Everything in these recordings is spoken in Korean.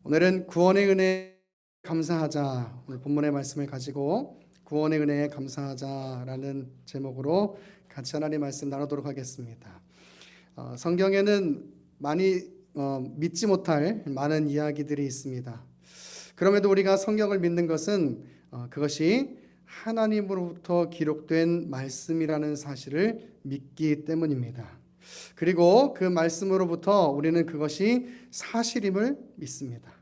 오늘은 구원의 은혜에 감사하자. 오늘 본문의 말씀을 가지고 구원의 은혜에 감사하자라는 제목으로 같이 하나님 말씀 나누도록 하겠습니다. 성경에는 많이 믿지 못할 많은 이야기들이 있습니다. 그럼에도 우리가 성경을 믿는 것은 그것이 하나님으로부터 기록된 말씀이라는 사실을 믿기 때문입니다. 그리고 그 말씀으로부터 우리는 그것이 사실임을 믿습니다.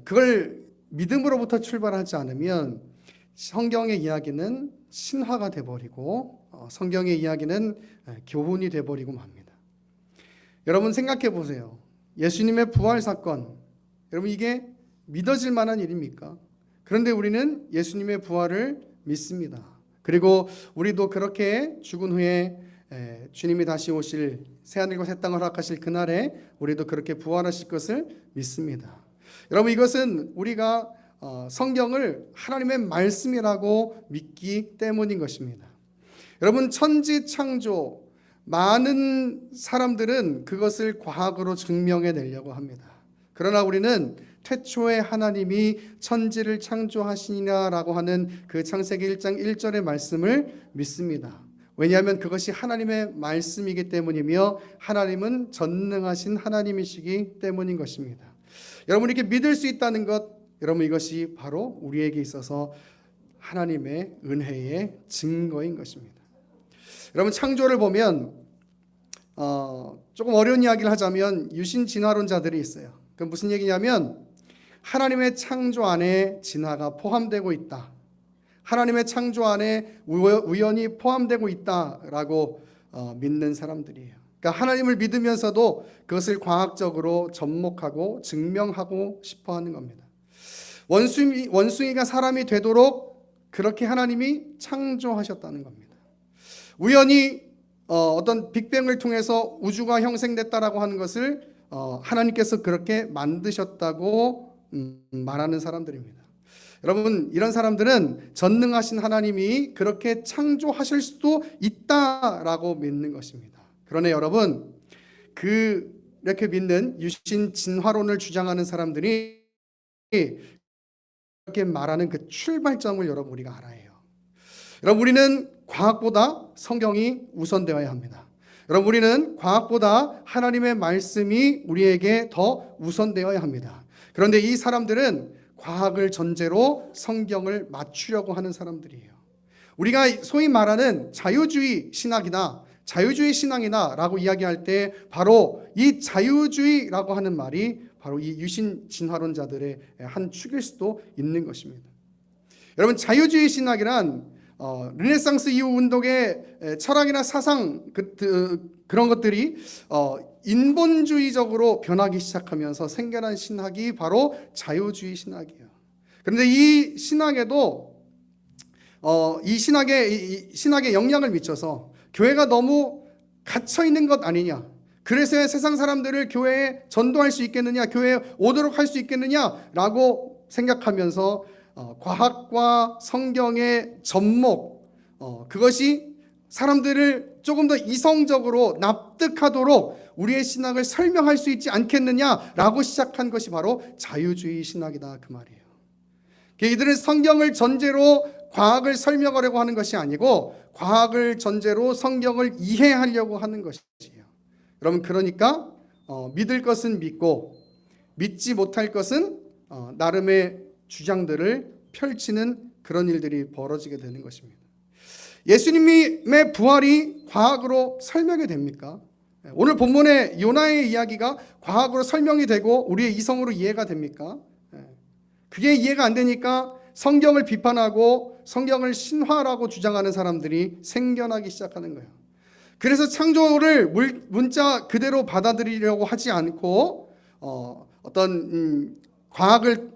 그걸 믿음으로부터 출발하지 않으면 성경의 이야기는 신화가 돼버리고 성경의 이야기는 교훈이 돼버리고 맙니다. 여러분 생각해 보세요. 예수님의 부활 사건, 여러분 이게 믿어질 만한 일입니까? 그런데 우리는 예수님의 부활을 믿습니다. 그리고 우리도 그렇게 죽은 후에 주님이 다시 오실 새하늘과 새 땅을 허락하실 그날에 우리도 그렇게 부활하실 것을 믿습니다. 여러분 이것은 우리가 성경을 하나님의 말씀이라고 믿기 때문인 것입니다. 여러분 천지 창조, 많은 사람들은 그것을 과학으로 증명해 내려고 합니다. 그러나 우리는 태초에 하나님이 천지를 창조하시니라라고 하는 그 창세기 1장 1절의 말씀을 믿습니다. 왜냐하면 그것이 하나님의 말씀이기 때문이며 하나님은 전능하신 하나님이시기 때문인 것입니다. 여러분 이렇게 믿을 수 있다는 것, 여러분 이것이 바로 우리에게 있어서 하나님의 은혜의 증거인 것입니다. 여러분 창조를 보면 조금 어려운 이야기를 하자면 유신 진화론자들이 있어요. 그 무슨 얘기냐면 하나님의 창조 안에 진화가 포함되고 있다. 하나님의 창조 안에 우연이 포함되고 있다라고 믿는 사람들이에요. 그러니까 하나님을 믿으면서도 그것을 과학적으로 접목하고 증명하고 싶어하는 겁니다. 원숭이가 사람이 되도록 그렇게 하나님이 창조하셨다는 겁니다. 우연히 어떤 빅뱅을 통해서 우주가 형성됐다라고 하는 것을 하나님께서 그렇게 만드셨다고 말하는 사람들입니다. 여러분 이런 사람들은 전능하신 하나님이 그렇게 창조하실 수도 있다라고 믿는 것입니다. 그러나 여러분 이렇게 믿는 유신 진화론을 주장하는 사람들이 그렇게 말하는 그 출발점을 여러분 우리가 알아야 해요. 여러분 우리는 과학보다 성경이 우선되어야 합니다. 여러분 우리는 과학보다 하나님의 말씀이 우리에게 더 우선되어야 합니다. 그런데 이 사람들은 과학을 전제로 성경을 맞추려고 하는 사람들이에요. 우리가 소위 말하는 자유주의 신학이나 자유주의 신앙이나 라고 이야기할 때 바로 이 자유주의라고 하는 말이 바로 이 유신 진화론자들의 한 축일 수도 있는 것입니다. 여러분 자유주의 신학이란 르네상스 이후 운동의 철학이나 사상 그런 것들이 인본주의적으로 변하기 시작하면서 생겨난 신학이 바로 자유주의 신학이에요. 그런데 이 신학에도 이 신학에 영향을 미쳐서 교회가 너무 갇혀 있는 것 아니냐, 그래서 세상 사람들을 교회에 전도할 수 있겠느냐, 교회에 오도록 할 수 있겠느냐라고 생각하면서 과학과 성경의 접목, 그것이 사람들을 조금 더 이성적으로 납득하도록 우리의 신학을 설명할 수 있지 않겠느냐라고 시작한 것이 바로 자유주의 신학이다 그 말이에요. 이들은 성경을 전제로 과학을 설명하려고 하는 것이 아니고 과학을 전제로 성경을 이해하려고 하는 것이에요. 여러분 그러니까 믿을 것은 믿고 믿지 못할 것은 나름의 주장들을 펼치는 그런 일들이 벌어지게 되는 것입니다. 예수님의 부활이 과학으로 설명이 됩니까? 오늘 본문의 요나의 이야기가 과학으로 설명이 되고 우리의 이성으로 이해가 됩니까? 그게 이해가 안 되니까 성경을 비판하고 성경을 신화라고 주장하는 사람들이 생겨나기 시작하는 거예요. 그래서 창조를 문자 그대로 받아들이려고 하지 않고 어떤 과학을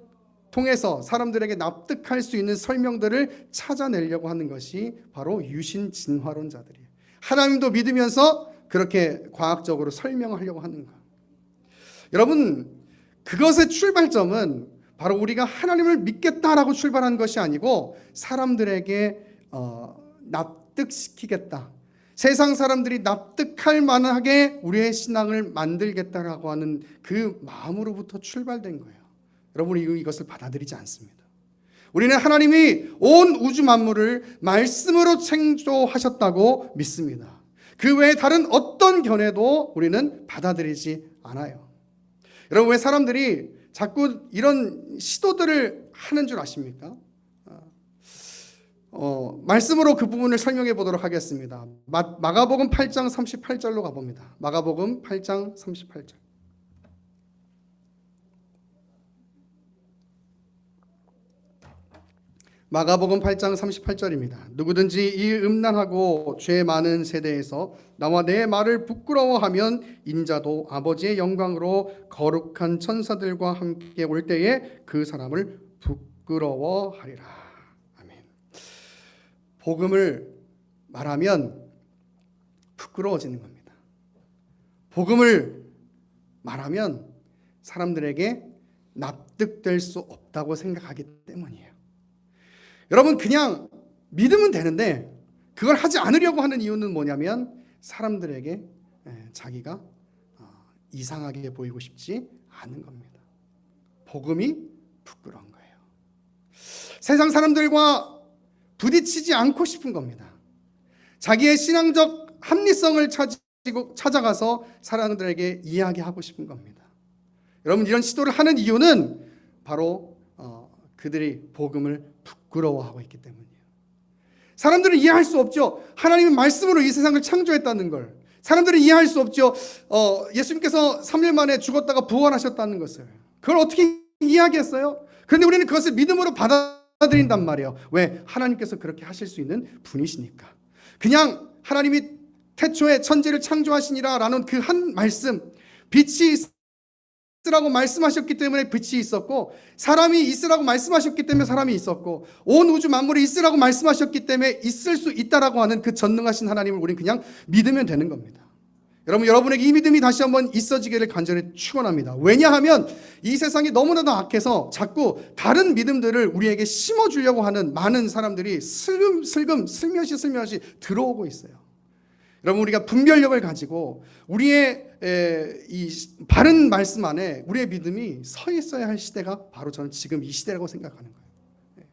통해서 사람들에게 납득할 수 있는 설명들을 찾아내려고 하는 것이 바로 유신 진화론자들이에요. 하나님도 믿으면서 그렇게 과학적으로 설명하려고 하는 거예요. 여러분 그것의 출발점은 바로 우리가 하나님을 믿겠다라고 출발한 것이 아니고 사람들에게 납득시키겠다, 세상 사람들이 납득할 만하게 우리의 신앙을 만들겠다라고 하는 그 마음으로부터 출발된 거예요. 여러분, 이것을 받아들이지 않습니다. 우리는 하나님이 온 우주 만물을 말씀으로 창조하셨다고 믿습니다. 그 외에 다른 어떤 견해도 우리는 받아들이지 않아요. 여러분, 왜 사람들이 자꾸 이런 시도들을 하는 줄 아십니까? 말씀으로 그 부분을 설명해 보도록 하겠습니다. 마가복음 8장 38절로 가봅니다. 마가복음 8장 38절. 마가복음 8장 38절입니다. 누구든지 이 음란하고 죄 많은 세대에서 나와 내 말을 부끄러워하면 인자도 아버지의 영광으로 거룩한 천사들과 함께 올 때에 그 사람을 부끄러워하리라. 아멘. 복음을 말하면 부끄러워지는 겁니다. 복음을 말하면 사람들에게 납득될 수 없다고 생각하기 때문이에요. 여러분, 그냥 믿으면 되는데 그걸 하지 않으려고 하는 이유는 뭐냐면 사람들에게 자기가 이상하게 보이고 싶지 않은 겁니다. 복음이 부끄러운 거예요. 세상 사람들과 부딪히지 않고 싶은 겁니다. 자기의 신앙적 합리성을 찾아가서 사람들에게 이야기하고 싶은 겁니다. 여러분, 이런 시도를 하는 이유는 바로 그들이 복음을 부끄러워하고 있기 때문이에요. 사람들은 이해할 수 없죠. 하나님의 말씀으로 이 세상을 창조했다는 걸. 사람들은 이해할 수 없죠. 예수님께서 3일 만에 죽었다가 부활하셨다는 것을. 그걸 어떻게 이해하겠어요? 그런데 우리는 그것을 믿음으로 받아들인단 말이에요. 왜? 하나님께서 그렇게 하실 수 있는 분이시니까. 그냥 하나님이 태초에 천지를 창조하시니라 라는 그 한 말씀, 빛이 있으라고 말씀하셨기 때문에 빛이 있었고, 사람이 있으라고 말씀하셨기 때문에 사람이 있었고, 온 우주 만물이 있으라고 말씀하셨기 때문에 있을 수 있다라고 하는 그 전능하신 하나님을 우리는 그냥 믿으면 되는 겁니다. 여러분에게 이 믿음이 다시 한번 있어지기를 간절히 축원합니다. 왜냐하면 이 세상이 너무나도 악해서 자꾸 다른 믿음들을 우리에게 심어주려고 하는 많은 사람들이 슬며시 들어오고 있어요. 여러분, 우리가 분별력을 가지고 우리의 이 바른 말씀 안에 우리의 믿음이 서 있어야 할 시대가 바로 저는 지금 이 시대라고 생각하는 거예요.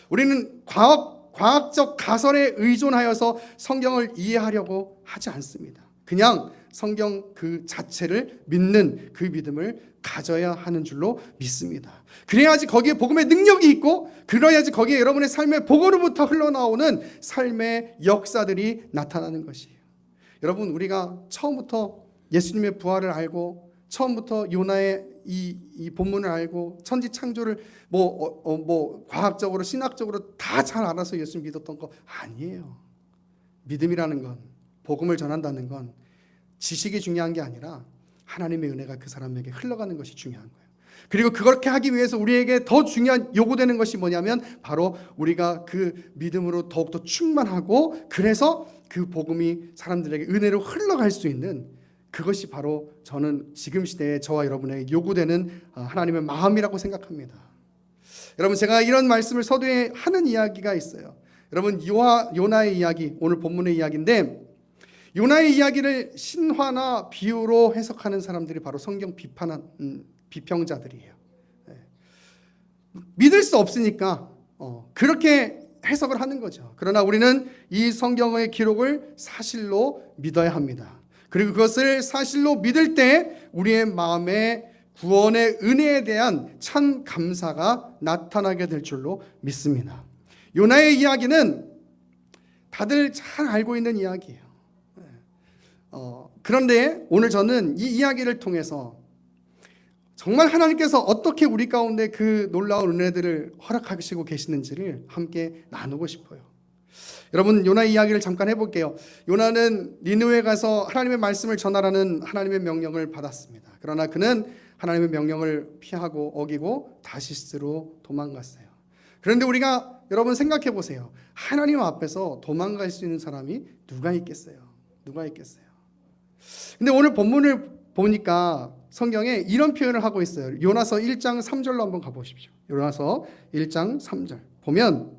우리는 과학적 가설에 의존하여서 성경을 이해하려고 하지 않습니다. 그냥 성경 그 자체를 믿는 그 믿음을 가져야 하는 줄로 믿습니다. 그래야지 거기에 복음의 능력이 있고, 그래야지 거기에 여러분의 삶의 복음으로부터 흘러나오는 삶의 역사들이 나타나는 것이에요. 여러분, 우리가 처음부터 예수님의 부활을 알고, 처음부터 요나의 이 본문을 알고, 천지 창조를 과학적으로 신학적으로 다 잘 알아서 예수님 믿었던 거 아니에요. 믿음이라는 건, 복음을 전한다는 건 지식이 중요한 게 아니라 하나님의 은혜가 그 사람에게 흘러가는 것이 중요한 거예요. 그리고 그렇게 하기 위해서 우리에게 더 중요한 요구되는 것이 뭐냐면 바로 우리가 그 믿음으로 더욱더 충만하고, 그래서 그 복음이 사람들에게 은혜로 흘러갈 수 있는, 그것이 바로 저는 지금 시대에 저와 여러분에게 요구되는 하나님의 마음이라고 생각합니다. 여러분, 제가 이런 말씀을 서두에 하는 이야기가 있어요. 여러분, 요나의 이야기, 오늘 본문의 이야기인데, 요나의 이야기를 신화나 비유로 해석하는 사람들이 바로 성경 비평자들이에요. 믿을 수 없으니까 그렇게 해석을 하는 거죠. 그러나 우리는 이 성경의 기록을 사실로 믿어야 합니다. 그리고 그것을 사실로 믿을 때 우리의 마음에 구원의 은혜에 대한 참 감사가 나타나게 될 줄로 믿습니다. 요나의 이야기는 다들 잘 알고 있는 이야기예요. 그런데 오늘 저는 이 이야기를 통해서 정말 하나님께서 어떻게 우리 가운데 그 놀라운 은혜들을 허락하시고 계시는지를 함께 나누고 싶어요. 여러분, 요나의 이야기를 잠깐 해볼게요. 요나는 니느웨에 가서 하나님의 말씀을 전하라는 하나님의 명령을 받았습니다. 그러나 그는 하나님의 명령을 피하고 어기고 다시스로 도망갔어요. 그런데 우리가 여러분 생각해 보세요. 하나님 앞에서 도망갈 수 있는 사람이 누가 있겠어요? 누가 있겠어요? 근데 오늘 본문을 보니까 성경에 이런 표현을 하고 있어요. 요나서 1장 3절로 한번 가보십시오. 요나서 1장 3절 보면,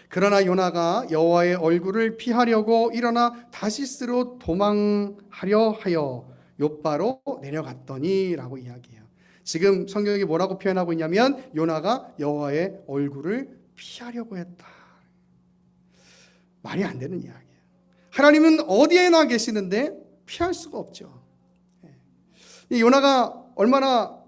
그러나 요나가 여호와의 얼굴을 피하려고 일어나 다시스로 도망하려 하여 욥바로 내려갔더니라고 이야기해요. 지금 성경이 뭐라고 표현하고 있냐면 요나가 여호와의 얼굴을 피하려고 했다. 말이 안 되는 이야기예요. 하나님은 어디에나 계시는데 피할 수가 없죠. 이 요나가 얼마나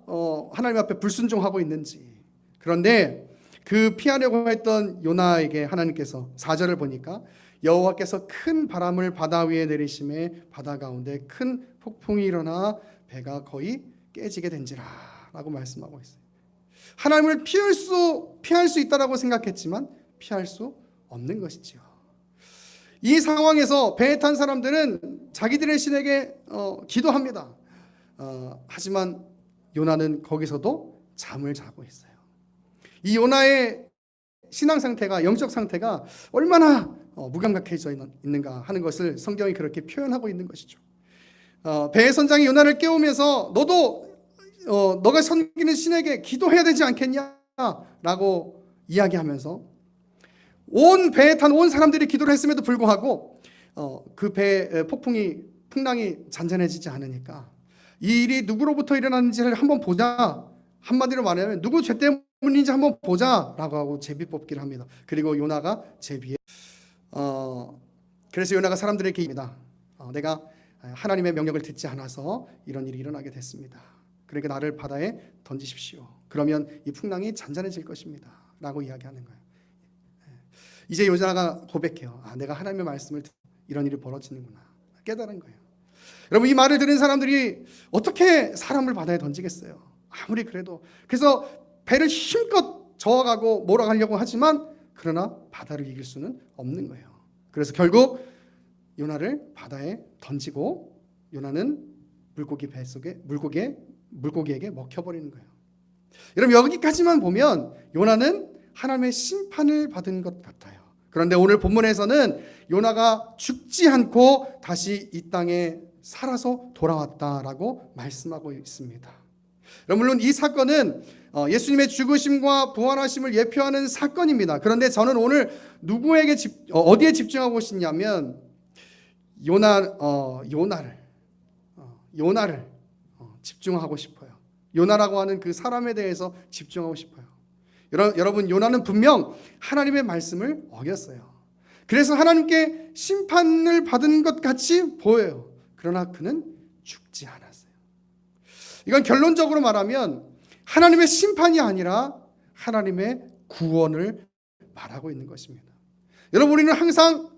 하나님 앞에 불순종하고 있는지. 그런데 그 피하려고 했던 요나에게 하나님께서 4절을 보니까 여호와께서 큰 바람을 바다 위에 내리심에 바다 가운데 큰 폭풍이 일어나 배가 거의 깨지게 된지라 라고 말씀하고 있어요. 하나님을 피할 수 있다라고 생각했지만 피할 수 없는 것이지요. 이 상황에서 배에 탄 사람들은 자기들의 신에게 기도합니다. 하지만 요나는 거기서도 잠을 자고 있어요. 이 요나의 신앙 상태가, 영적 상태가 얼마나 무감각해져 있는가 하는 것을 성경이 그렇게 표현하고 있는 것이죠. 배의 선장이 요나를 깨우면서 너도 너가 섬기는 신에게 기도해야 되지 않겠냐라고 이야기하면서 온 배에 탄 온 사람들이 기도를 했음에도 불구하고 그 배 풍랑이 잔잔해지지 않으니까 이 일이 누구로부터 일어났는지를 한번 보자. 한마디로 말하면 누구 죄 때문인지 한번 보자라고 하고 제비 뽑기를 합니다. 그리고 요나가 제비에 그래서 요나가 사람들에게 입니다. 내가 하나님의 명령을 듣지 않아서 이런 일이 일어나게 됐습니다. 그러니까 나를 바다에 던지십시오. 그러면 이 풍랑이 잔잔해질 것입니다. 라고 이야기하는 거예요. 이제 요나가 고백해요. 내가 하나님의 말씀을 듣고 이런 일이 벌어지는구나. 깨달은 거예요. 여러분, 이 말을 들은 사람들이 어떻게 사람을 바다에 던지겠어요? 아무리 그래도. 그래서 배를 힘껏 저어가고 몰아가려고 하지만 그러나 바다를 이길 수는 없는 거예요. 그래서 결국 요나를 바다에 던지고 요나는 물고기에게 먹혀버리는 거예요. 여러분, 여기까지만 보면 요나는 하나님의 심판을 받은 것 같아요. 그런데 오늘 본문에서는 요나가 죽지 않고 다시 이 땅에 살아서 돌아왔다라고 말씀하고 있습니다. 물론 이 사건은 예수님의 죽으심과 부활하심을 예표하는 사건입니다. 그런데 저는 오늘 어디에 집중하고 싶냐면 요나를 집중하고 싶어요. 요나라고 하는 그 사람에 대해서 집중하고 싶어요. 여러분, 요나는 분명 하나님의 말씀을 어겼어요. 그래서 하나님께 심판을 받은 것 같이 보여요. 그러나 그는 죽지 않았어요. 이건 결론적으로 말하면 하나님의 심판이 아니라 하나님의 구원을 말하고 있는 것입니다. 여러분, 우리는 항상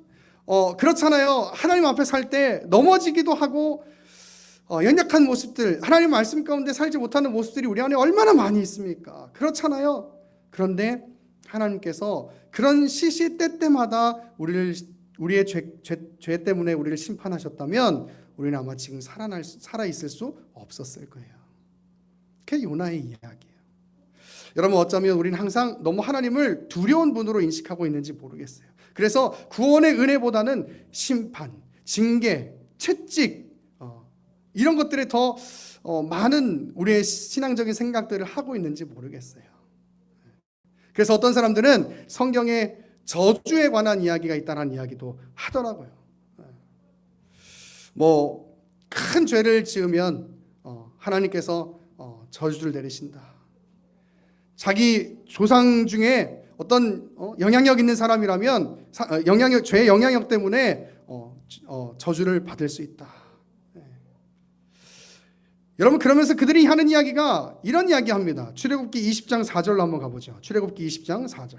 그렇잖아요. 하나님 앞에 살 때 넘어지기도 하고 연약한 모습들, 하나님 말씀 가운데 살지 못하는 모습들이 우리 안에 얼마나 많이 있습니까? 그렇잖아요. 그런데 하나님께서 그런 시시때때마다 우리의 죄 때문에 우리를 심판하셨다면 우리는 아마 지금 살아 있을 수 없었을 거예요. 그게 요나의 이야기예요. 여러분, 어쩌면 우리는 항상 너무 하나님을 두려운 분으로 인식하고 있는지 모르겠어요. 그래서 구원의 은혜보다는 심판, 징계, 채찍 이런 것들에 더 많은 우리의 신앙적인 생각들을 하고 있는지 모르겠어요. 그래서 어떤 사람들은 성경에 저주에 관한 이야기가 있다는 이야기도 하더라고요. 큰 죄를 지으면 하나님께서 저주를 내리신다. 자기 조상 중에 어떤 영향력 있는 사람이라면 죄의 영향력 때문에 저주를 받을 수 있다. 여러분, 그러면서 그들이 하는 이야기가 이런 이야기합니다. 출애굽기 20장 4절로 한번 가보죠. 출애굽기 20장 4절.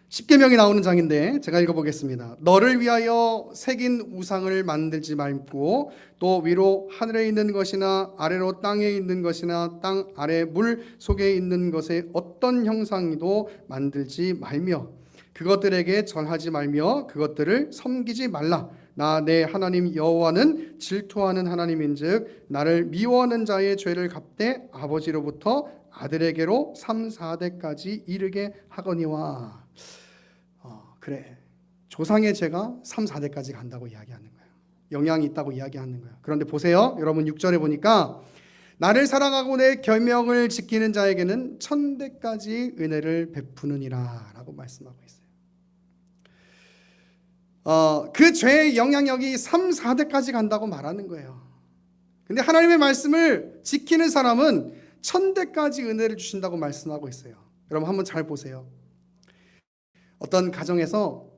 십계명이 나오는 장인데 제가 읽어보겠습니다. 너를 위하여 새긴 우상을 만들지 말고 또 위로 하늘에 있는 것이나 아래로 땅에 있는 것이나 땅 아래 물 속에 있는 것에 어떤 형상도 만들지 말며 그것들에게 절하지 말며 그것들을 섬기지 말라. 나 내 하나님 여호와는 질투하는 하나님인즉 나를 미워하는 자의 죄를 갚되 아버지로부터 아들에게로 3, 4대까지 이르게 하거니와. 그래, 조상의 죄가 3, 4대까지 간다고 이야기하는 거예요. 영향이 있다고 이야기하는 거예요. 그런데 보세요, 여러분 6절에 보니까 나를 사랑하고 내 계명을 지키는 자에게는 천대까지 은혜를 베푸느니라 라고 말씀하고 있어요. 그 죄의 영향력이 3, 4대까지 간다고 말하는 거예요. 근데 하나님의 말씀을 지키는 사람은 천대까지 은혜를 주신다고 말씀하고 있어요. 여러분 한번 잘 보세요. 어떤 가정에서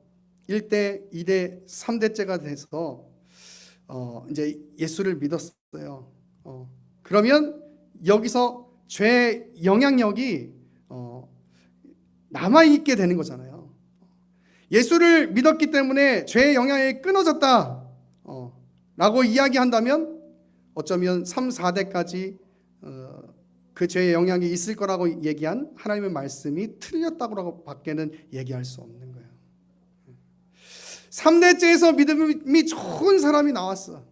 1대, 2대, 3대째가 돼서 이제 예수를 믿었어요. 그러면 여기서 죄의 영향력이 남아있게 되는 거잖아요. 예수를 믿었기 때문에 죄의 영향이 끊어졌다 라고 이야기한다면 어쩌면 3, 4대까지 그 죄의 영향이 있을 거라고 얘기한 하나님의 말씀이 틀렸다고 밖에는 얘기할 수 없는 거예요. 3대째에서 믿음이 좋은 사람이 나왔어.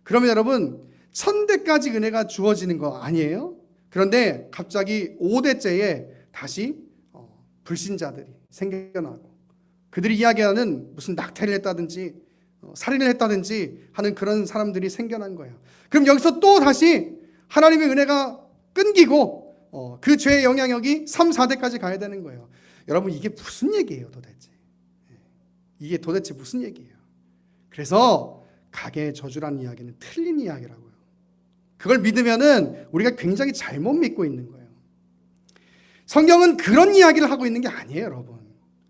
그러면 여러분 1000대까지 은혜가 주어지는 거 아니에요? 그런데 갑자기 5대째에 다시 불신자들이 생겨나고 그들이 이야기하는 무슨 낙태를 했다든지 살인을 했다든지 하는 그런 사람들이 생겨난 거예요. 그럼 여기서 또 다시 하나님의 은혜가 끊기고 그 죄의 영향력이 3, 4대까지 가야 되는 거예요. 여러분 이게 무슨 얘기예요 도대체? 이게 도대체 무슨 얘기예요? 그래서 가계의 저주라는 이야기는 틀린 이야기라고요. 그걸 믿으면은 우리가 굉장히 잘못 믿고 있는 거예요. 성경은 그런 이야기를 하고 있는 게 아니에요, 여러분.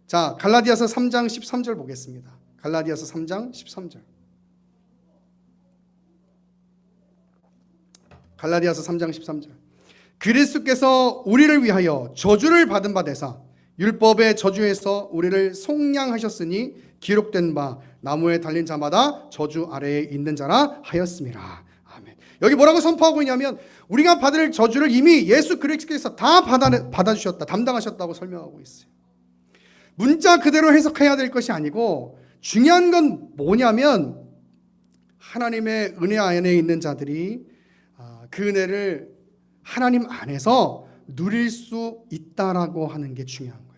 자, 갈라디아서 3장 13절 보겠습니다. 갈라디아서 3장 13절. 갈라디아서 3장 13절. 그리스도께서 우리를 위하여 저주를 받은 바 되사 율법의 저주에서 우리를 속량하셨으니 기록된 바 나무에 달린 자마다 저주 아래에 있는 자라 하였음이라. 아멘. 여기 뭐라고 선포하고 있냐면 우리가 받을 저주를 이미 예수 그리스도께서 다 받아주셨다, 담당하셨다고 설명하고 있어요. 문자 그대로 해석해야 될 것이 아니고 중요한 건 뭐냐면 하나님의 은혜 안에 있는 자들이 그 은혜를 하나님 안에서 누릴 수 있다라고 하는 게 중요한 거예요.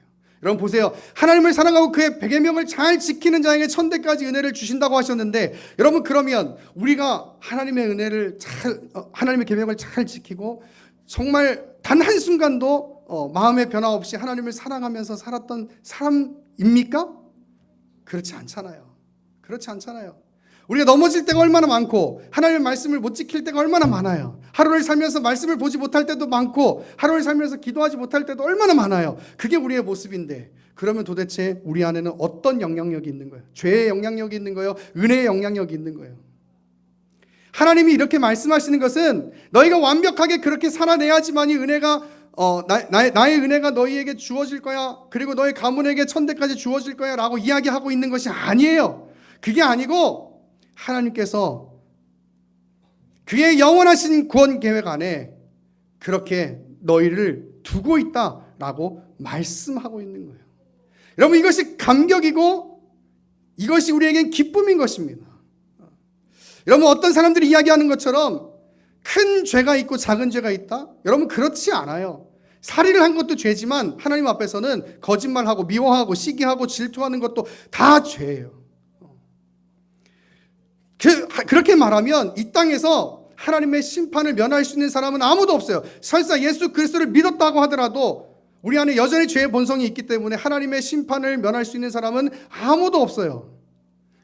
여러분 보세요. 하나님을 사랑하고 그의 계명을 잘 지키는 자에게 1000대까지 은혜를 주신다고 하셨는데 여러분 그러면 우리가 하나님의 은혜를 하나님의 계명을 잘 지키고 정말 단 한순간도 마음의 변화 없이 하나님을 사랑하면서 살았던 사람입니까? 그렇지 않잖아요. 그렇지 않잖아요. 우리가 넘어질 때가 얼마나 많고 하나님의 말씀을 못 지킬 때가 얼마나 많아요. 하루를 살면서 말씀을 보지 못할 때도 많고 하루를 살면서 기도하지 못할 때도 얼마나 많아요. 그게 우리의 모습인데 그러면 도대체 우리 안에는 어떤 영향력이 있는 거예요? 죄의 영향력이 있는 거예요? 은혜의 영향력이 있는 거예요? 하나님이 이렇게 말씀하시는 것은 너희가 완벽하게 그렇게 살아내야지만이 은혜가 나의 은혜가 너희에게 주어질 거야. 그리고 너희 가문에게 1000대까지 주어질 거야 라고 이야기하고 있는 것이 아니에요. 그게 아니고 하나님께서 그의 영원하신 구원 계획 안에 그렇게 너희를 두고 있다라고 말씀하고 있는 거예요. 여러분 이것이 감격이고 이것이 우리에겐 기쁨인 것입니다. 여러분 어떤 사람들이 이야기하는 것처럼 큰 죄가 있고 작은 죄가 있다? 여러분 그렇지 않아요. 살인을 한 것도 죄지만 하나님 앞에서는 거짓말하고 미워하고 시기하고 질투하는 것도 다 죄예요. 그렇게 말하면 이 땅에서 하나님의 심판을 면할 수 있는 사람은 아무도 없어요. 설사 예수 그리스도를 믿었다고 하더라도 우리 안에 여전히 죄의 본성이 있기 때문에 하나님의 심판을 면할 수 있는 사람은 아무도 없어요.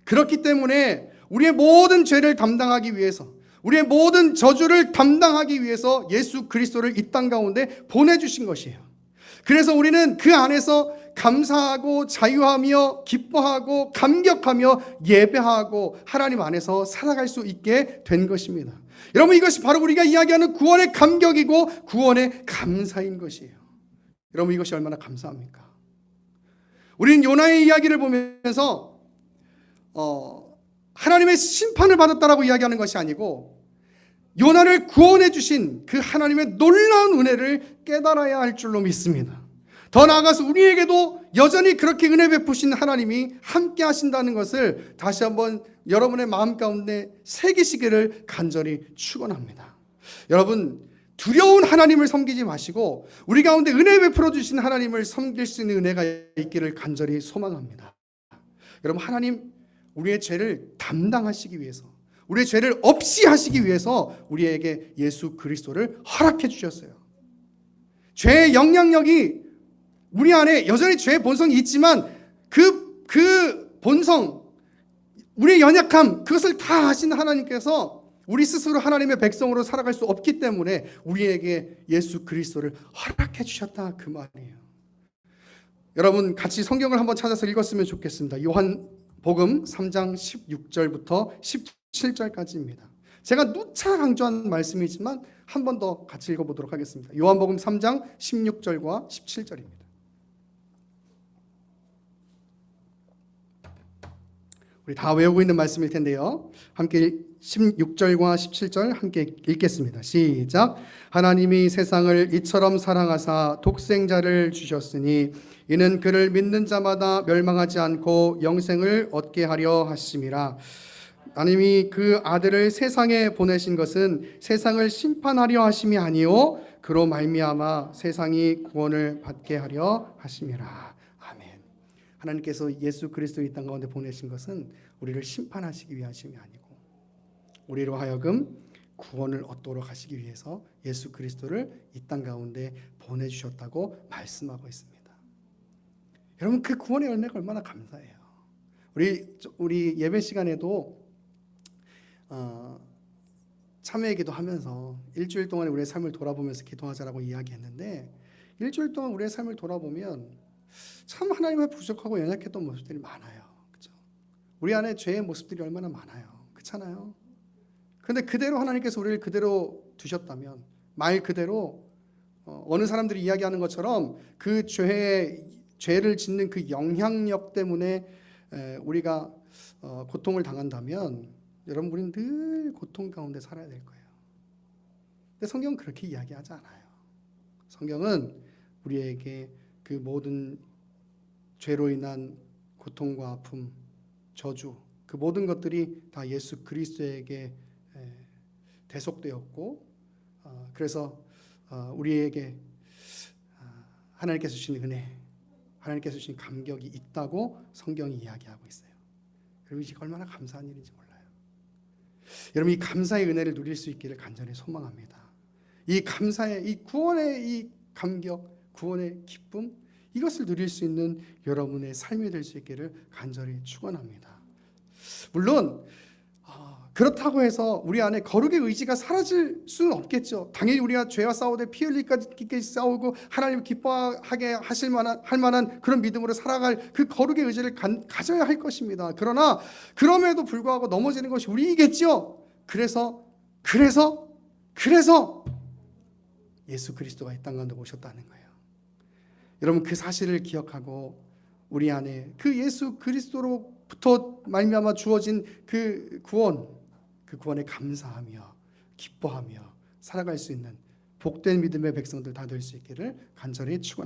그렇기 때문에 우리의 모든 죄를 담당하기 위해서 우리의 모든 저주를 담당하기 위해서 예수 그리스도를 이 땅 가운데 보내주신 것이에요. 그래서 우리는 그 안에서 감사하고 자유하며 기뻐하고 감격하며 예배하고 하나님 안에서 살아갈 수 있게 된 것입니다. 여러분 이것이 바로 우리가 이야기하는 구원의 감격이고 구원의 감사인 것이에요. 여러분 이것이 얼마나 감사합니까? 우리는 요나의 이야기를 보면서 하나님의 심판을 받았다라고 이야기하는 것이 아니고 요나를 구원해 주신 그 하나님의 놀라운 은혜를 깨달아야 할 줄로 믿습니다. 더 나아가서 우리에게도 여전히 그렇게 은혜 베푸신 하나님이 함께 하신다는 것을 다시 한번 여러분의 마음 가운데 새기시기를 간절히 축원합니다. 여러분 두려운 하나님을 섬기지 마시고 우리 가운데 은혜 베풀어 주신 하나님을 섬길 수 있는 은혜가 있기를 간절히 소망합니다. 여러분 하나님 우리의 죄를 담당하시기 위해서 우리의 죄를 없이 하시기 위해서 우리에게 예수 그리스도를 허락해 주셨어요. 죄의 영향력이 우리 안에 여전히 죄의 본성이 있지만 그 본성, 우리의 연약함, 그것을 다 아신 하나님께서 우리 스스로 하나님의 백성으로 살아갈 수 없기 때문에 우리에게 예수 그리스도를 허락해 주셨다, 그 말이에요. 여러분 같이 성경을 한번 찾아서 읽었으면 좋겠습니다. 요한복음 3장 16절부터 17절까지입니다. 제가 누차 강조한 말씀이지만 한 번 더 같이 읽어보도록 하겠습니다. 요한복음 3장 16절과 17절입니다. 우리 다 외우고 있는 말씀일 텐데요. 함께 16절과 17절 함께 읽겠습니다. 시작. 하나님이 세상을 이처럼 사랑하사 독생자를 주셨으니 이는 그를 믿는 자마다 멸망하지 않고 영생을 얻게 하려 하심이라. 하나님이 그 아들을 세상에 보내신 것은 세상을 심판하려 하심이 아니요 그로 말미암아 세상이 구원을 받게 하려 하심이라. 아멘. 하나님께서 예수 그리스도 이 땅 가운데 보내신 것은 우리를 심판하시기 위하심이 아니고 우리로 하여금 구원을 얻도록 하시기 위해서 예수 그리스도를 이 땅 가운데 보내주셨다고 말씀하고 있습니다. 여러분 그 구원의 열매가 얼마나 감사해요. 우리 예배 시간에도 참회 기도하면서 일주일 동안 우리의 삶을 돌아보면서 기도하자라고 이야기했는데 일주일 동안 우리의 삶을 돌아보면 참 하나님의 부족하고 연약했던 모습들이 많아요. 그렇죠? 우리 안에 죄의 모습들이 얼마나 많아요. 그렇잖아요. 그런데 그대로 하나님께서 우리를 그대로 두셨다면 말 그대로 어느 사람들이 이야기하는 것처럼 그 죄를 짓는 그 영향력 때문에 우리가 고통을 당한다면 여러분 우리는 늘 고통 가운데 살아야 될 거예요. 근데 성경은 그렇게 이야기하지 않아요. 성경은 우리에게 그 모든 죄로 인한 고통과 아픔, 저주 그 모든 것들이 다 예수 그리스도에게 대속되었고 그래서 우리에게 하나님께서 주신 은혜, 하나님께서 주신 감격이 있다고 성경이 이야기하고 있어요. 그리고 이게 얼마나 감사한 일인지 몰라요. 여러분 이 감사의 은혜를 누릴 수 있기를 간절히 소망합니다. 이 감사의 이 구원의 이 감격, 구원의 기쁨 이것을 누릴 수 있는 여러분의 삶이 될 수 있기를 간절히 축원합니다. 물론 그렇다고 해서 우리 안에 거룩의 의지가 사라질 수는 없겠죠. 당연히 우리가 죄와 싸우되 피 흘리기까지 싸우고 하나님 기뻐하게 할 만한 그런 믿음으로 살아갈 그 거룩의 의지를 가져야 할 것입니다. 그러나 그럼에도 불구하고 넘어지는 것이 우리이겠죠. 그래서 예수 그리스도가 이 땅 가운데 오셨다는 거예요. 여러분 그 사실을 기억하고 우리 안에 그 예수 그리스도로부터 말미암아 주어진 그 구원에 감사하며 기뻐하며 살아갈 수 있는 복된 믿음의 백성들 다 될 수 있기를 간절히 축원합니다.